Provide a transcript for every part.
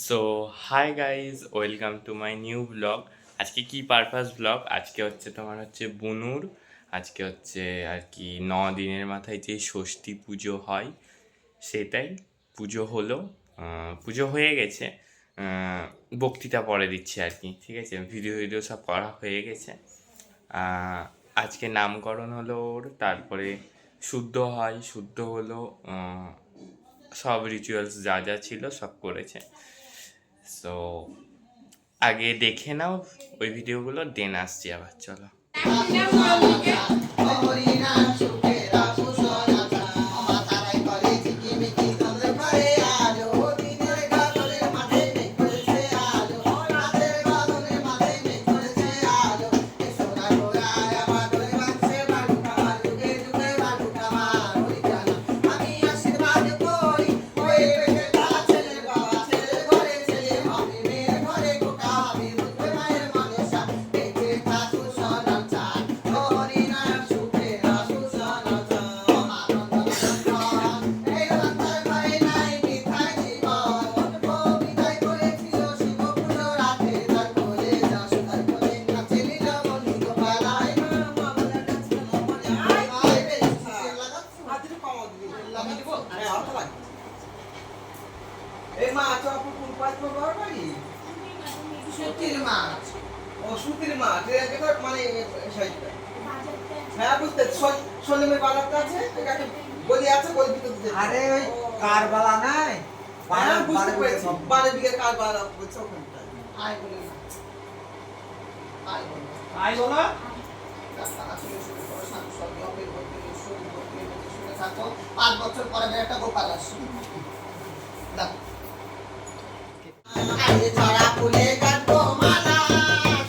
So hi guys, welcome to my new blog. আজকে কি purpose blog? আজকে হচ্ছে তোমার হচ্ছে বুনুর, আজকে হচ্ছে আর কি 9 দিনের মাথায় যে ষষ্ঠী পুজো হয় সেটাই। পুজো হলো, পুজো হয়ে গেছে। বক্তৃতা পরে দিচ্ছে আর কি, ঠিক আছে? ভিডিও ভিডিও সব করা হয়ে গেছে। আজকে নামকরণ হলো ওর, তারপরে শুদ্ধ হয়, শুদ্ধ হলো, সব রিচুয়ালস যা যা ছিল সব করেছে। সো আগে দেখে নাও ওই ভিডিওগুলো, দেন আসছি আবার, চলো। এই মাছ আপু কোন পাঁচ ব্যবহার করি সুতির মাছ ও সুতির মাছ এটাকে তো মানে সাইডটা হ্যাঁ বুঝতে সন্ধ্যের বাজারটা আছে এটাকে বলি আছে বলি ভিতর দিতে আরে ওই কারবালা নাই হ্যাঁ বুঝতে পেরেছি 12 বিঘা কারবালা বলছো ওখানটা আয় বলে আয় বলে আই বলো আসলে শুনে থাকো 5 বছর পরে একটা গোপাল আসবে দাও আরে ঝরা ফুলে গাঁথবো মালা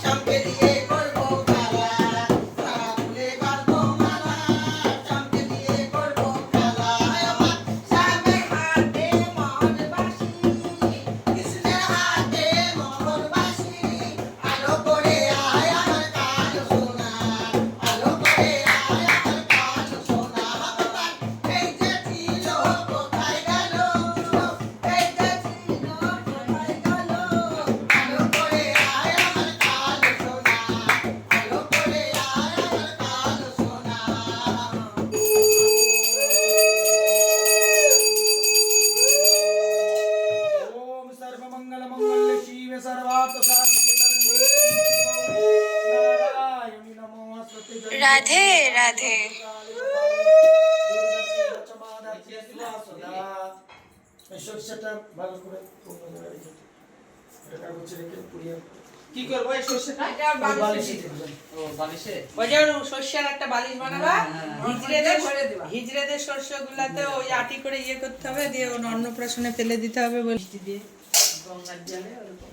চম্পে দিয়ে করবো খেলা ঝরা ফুলে গাঁথবো মালা চম্পে দিয়ে করবো খেলা আমার শ্যামের হাতে মোহর বাঁশি কৃষ্ণের হাতে মোহর বাঁশি আলো করে আয় আমার কাল সোনা আলো করে আয় আমার কাল সোনা ভগবান এই যে ছিল কোথায় গেল এই যে ছিল কোথায় গেল আলো করে আয় আমার কাল সোনা আলো করে আয় আমার কাল সোনা ओम सर्वमंगल मंगल शिव सर्वार्थ साधिके शरण्ये नारायणी नमोस्तुते राधे राधे। শস্যটা ভালো করে পূর্ণ করে রেখে এটা হচ্ছে রেখে পুড়িয়ে কি করবো এই সর্ষেটা? বালিশে দিবেন। ও বালিশে ওই যে সর্ষের একটা বালিশ বানাবা, হিজড়েদের শস্যগুলাতে ওই আটি করে ইয়ে করতে হবে, দিয়ে ওর অন্নপ্রাশনে ফেলে দিতে হবে বৃষ্টি দিয়ে গঙ্গার জলে ওরকম।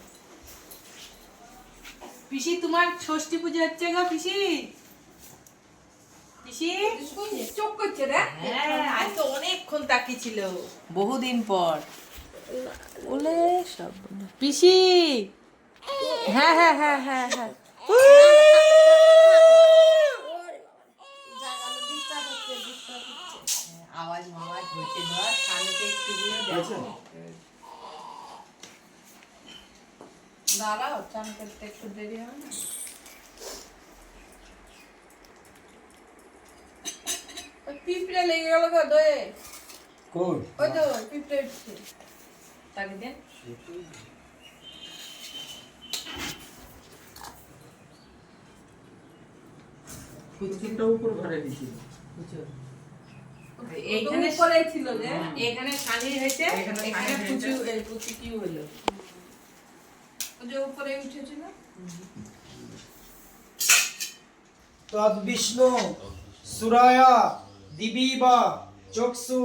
পিসি তোমার ষষ্ঠী পুজো হচ্ছে গো পিসি। পিসি চোখ করছে রে। হ্যাঁ, আজ তো অনেকক্ষণ তাকিয়ে ছিল, বহুদিন পর। বলে সব পিসি হ্যাঁ হ্যাঁ হ্যাঁ হ্যাঁ হ্যাঁ আওয়াজ মাওয়াজ হচ্ছে, ধর কানেতে একটু দিয়ে দেখো। দাঁড়াও, চান করতে একটু দেরি হবে না? ওই পিঁপড়ে লেগে গেল গো দয়ে। কোন ওই তো পিঁপড়ে উঠছে, তাকে দেন। কুচকিটা উপর ভরে দিছি এইখানে পরে ছিল যে এখানে খালি হয়েছে, এখানে এখানে খালি পুচু হয়েছে। এই পুচু কি হলো, ও যে উপরে উঠেছিল। তদ বিষ্ণু সুরায়া দিবিবা চক্ষু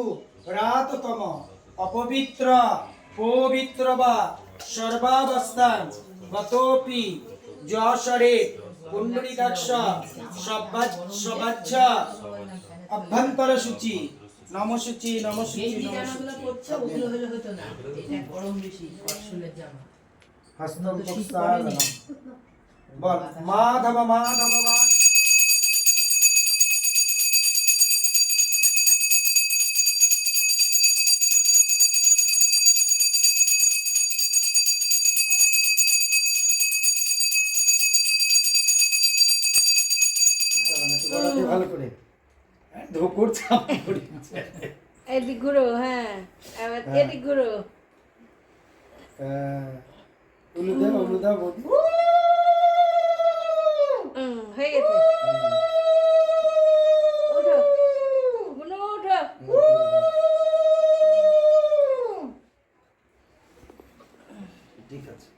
রাততম অপবিত্র পবিত্র বা সর্বাবস্থান গতোপি যশরে কুণ্ডলিকাক্ষ সবাচ্ছা অভ্যন্তর শুচি নমশুচি এই নমশুচি যে জামাগুলো পরছে ওগুলো হলে হতো না, এটা গরম বেশি, ফসলের জামা। হস্তম পুষ্পালনম বল মাধব মাধব মাধব গড়াতে ভালো করে ধোকর চাপ পড়েছে এদিক ঘুরো, হ্যাঁ এবার এদিক ঘুরো। উলুদা বৌদি হয়ে গেছে। ওঠো বুনু, ওঠো। ঠিক আছে।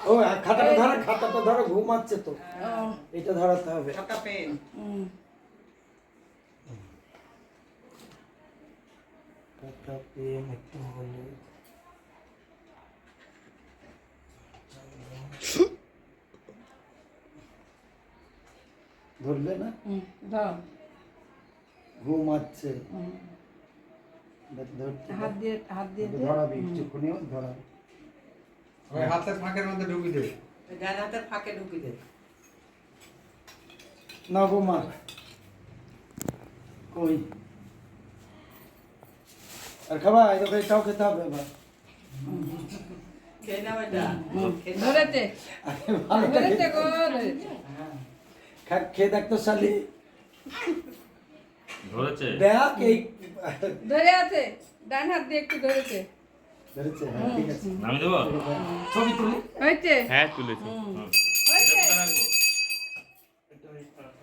ও খাতাটা ধরো ঘুমাচ্ছে তো, এটা ধরাতে হবে। খাতা পেন খাতা পেন একটু হলে ধরলে না, দাও ঘুমাচ্ছে। হাত দিয়ে ধরাবি কিছুক্ষণ ধরাবি। ওই হাতের ফাঁকের মধ্যে ঢুকি দে। ডান হাতের ফাঁকে ঢুকি দে। না গো মা, কই আর খাবা? এটাও খেতে হবে এবার। খেয়ে নাও এটা। ধরেছে আরে ভালো ধরেছে গো, ধরেছে। খেয়ে দেখ তো শালি, ধরেছে? দেখ এই ধরে আছে, ডান হাত দিয়ে একটু ধরেছে। ধরেছে, হ্যাঁ ঠিক আছে। আমি দেবো? ছবি তুলি হয়েছে হ্যাঁ তুলেছি। হয়েছে।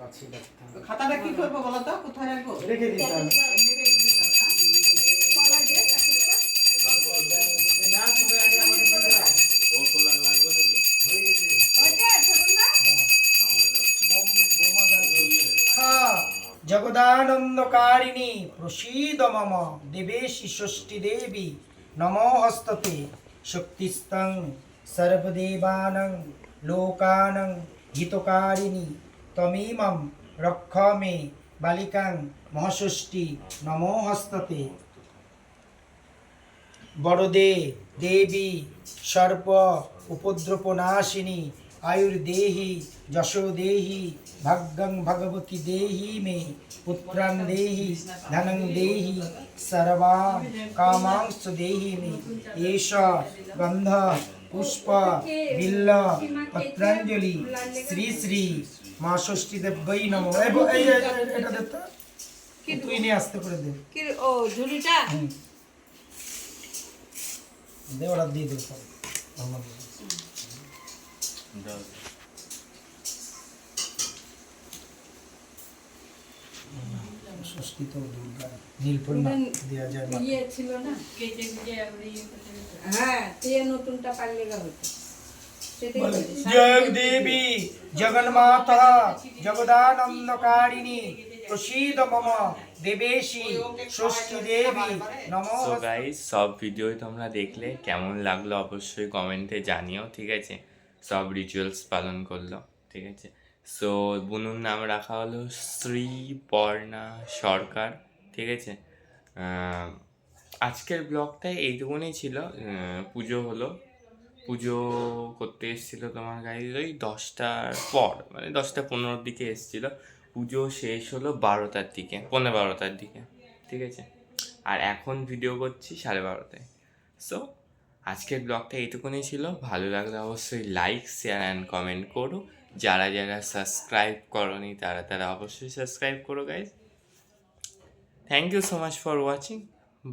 কাছে রাখতে হবে। খাতাটা কি করবো বলো তো, কোথায় রাখবো? রেখে দিতে হবে। এমনি রেখে দিতে হবে, হ্যাঁ? কলা দিয়ে প্যাকেটটা। না, তুমি আগে আমাকে দিতে দাও। ও খোলা লাগবে নাকি? হয়েছে ঠাকুরদা? জগদানন্দকারিণী প্রসীদ মম দেবেশি ষষ্ঠী দেবী নমোহস্ততে শক্তিস্তং সর্বদেবানং লোকানং হিতকারিণী তমিমম রক্ষ মে বালিকাং মহাষষ্ঠী নমোহস্ততে বড়দে দেবী সর্প উপদ্রবনাশিনী আয়ুর্দেহি যশো দেহি ভাগ্যং ভগবতী দেহি মে পুত্রং দেহি ধনং দেহি সর্বাং কামাংস দেহি মে এষ গন্ধ পুষ্প বিল্ল পত্রাঞ্জলি শ্রী শ্রী মা ষষ্ঠী দেব্যই নমঃ। এটা দে তো, তুই নিয়ে আসতে করে দে। কি ও ঝুড়িটা? দে, ওরা দিয়ে দে সব। ষষ্ঠী তো দুর্গা নীলপর্ণা দেওয়া যায় না। ইয়ে ছিল না, হ্যাঁ দিয়ে নতুনটা পারলে হতো। সেটাই বলে, বলি। জগ দেবী জগন্মাতা জগদানন্দকারিণী প্রসীদ মম দেবেশি ষষ্ঠী দেবী নমঃ। সো গাইস, সব ভিডিওই তোমরা দেখলে, কেমন লাগলো অবশ্যই কমেন্টে জানিও, ঠিক আছে? সব রিচুয়ালস পালন করলো, ঠিক আছে? সো বুনুর নাম রাখা হলো শ্রীপর্ণা সরকার, ঠিক আছে? আজকের ব্লগটাই এইটুকুনি ছিল। পুজো হলো, পুজো করতে এসেছিলো তোমার গাইজ ওই 10টার পর, মানে 10:15 দিকে এসেছিলো। পুজো শেষ হলো 12টার দিকে, 12:15টার দিকে, ঠিক আছে? আর এখন ভিডিও করছি 12:30টায়। সো আজকের ব্লগটা এইটুকুনি ছিল। ভালো লাগলে অবশ্যই লাইক, শেয়ার অ্যান্ড কমেন্ট করো। যারা যারা সাবস্ক্রাইব করোনি তারা অবশ্যই সাবস্ক্রাইব করো guys. Thank you so much for watching.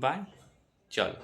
Bye, চলো।